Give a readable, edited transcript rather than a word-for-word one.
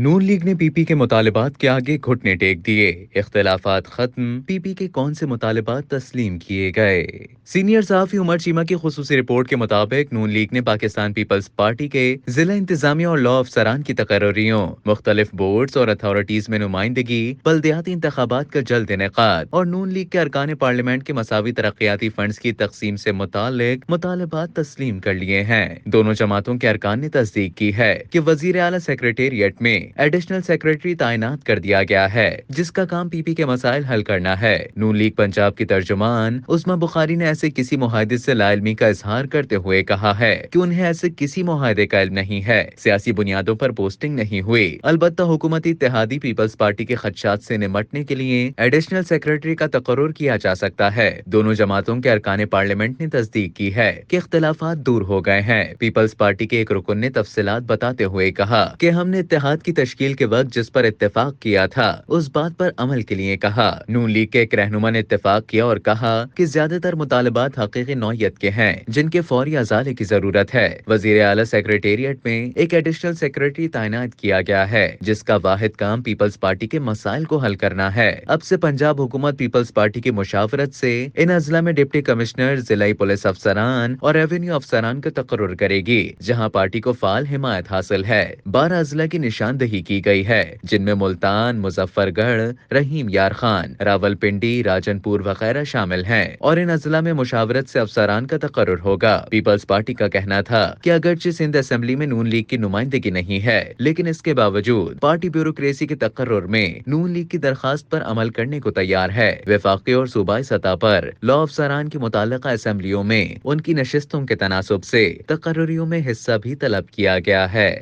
نون league نے پی پی کے مطالبات کے آگے گھٹنے ٹیک دیے، اختلافات ختم، پی پی کے کون سے مطالبات تسلیم کیے گئے؟ سینئر صحافی عمر چیمہ کی خصوصی رپورٹ کے مطابق نون لیگ نے پاکستان پیپلز پارٹی کے ضلع انتظامیہ اور لا افسران کی تقرریوں، مختلف بورڈز اور اتھارٹیز میں نمائندگی، بلدیاتی انتخابات کا جلد انعقاد اور نون لیگ کے ارکان پارلیمنٹ کے مساوی ترقیاتی فنڈز کی تقسیم سے متعلق مطالبات تسلیم کر لیے ہیں۔ دونوں جماعتوں کے ارکان نے تصدیق کی ہے کہ وزیر اعلیٰ سیکریٹریٹ میں ایڈیشنل سیکریٹری تعینات کر دیا گیا ہے، جس کا کام پی پی کے مسائل حل کرنا ہے۔ نون لیگ پنجاب کی ترجمان عظمی بخاری نے ایسے کسی معاہدے سے لا علمی کا اظہار کرتے ہوئے کہا ہے کہ انہیں ایسے کسی معاہدے کا علم نہیں ہے، سیاسی بنیادوں پر پوسٹنگ نہیں ہوئی، البتہ حکومتی اتحادی پیپلز پارٹی کے خدشات سے نمٹنے کے لیے ایڈیشنل سیکریٹری کا تقرر کیا جا سکتا ہے۔ دونوں جماعتوں کے ارکان پارلیمنٹ نے تصدیق کی ہے کہ اختلافات دور ہو گئے ہیں۔ پیپلز پارٹی کے ایک رکن نے تفصیلات بتاتے ہوئے کہا کہ ہم نے اتحاد کی تشکیل کے وقت جس پر اتفاق کیا تھا اس بات پر عمل کے لیے کہا۔ نون لیگ کے ایک رہنما نے اتفاق کیا اور کہا کہ زیادہ تر مطالبات حقیقی نوعیت کے ہیں جن کے فوری ازالے کی ضرورت ہے۔ وزیر اعلیٰ سیکریٹریٹ میں ایک ایڈیشنل سیکریٹری تعینات کیا گیا ہے جس کا واحد کام پیپلز پارٹی کے مسائل کو حل کرنا ہے۔ اب سے پنجاب حکومت پیپلز پارٹی کی مشاورت سے ان اضلاع میں ڈپٹی کمشنر، ضلعی پولیس افسران اور ریونیو افسران کا تقرر کرے گی، جہاں پارٹی کو فعال حمایت حاصل ہے۔ 12 اضلاع کی نشاندہی کی گئی ہے جن میں ملتان، مظفر گڑھ، رحیم یار خان، راول پنڈی، راجن پور وغیرہ شامل ہیں، اور ان اضلاع میں مشاورت سے افسران کا تقرر ہوگا۔ پیپلز پارٹی کا کہنا تھا کہ اگرچہ سندھ اسمبلی میں نون لیگ کی نمائندگی نہیں ہے، لیکن اس کے باوجود پارٹی بیوروکریسی کے تقرر میں نون لیگ کی درخواست پر عمل کرنے کو تیار ہے۔ وفاقی اور صوبائی سطح پر لا افسران کی متعلقہ اسمبلیوں میں ان کی نشستوں کے تناسب سے تقرریوں میں حصہ بھی طلب کیا گیا ہے۔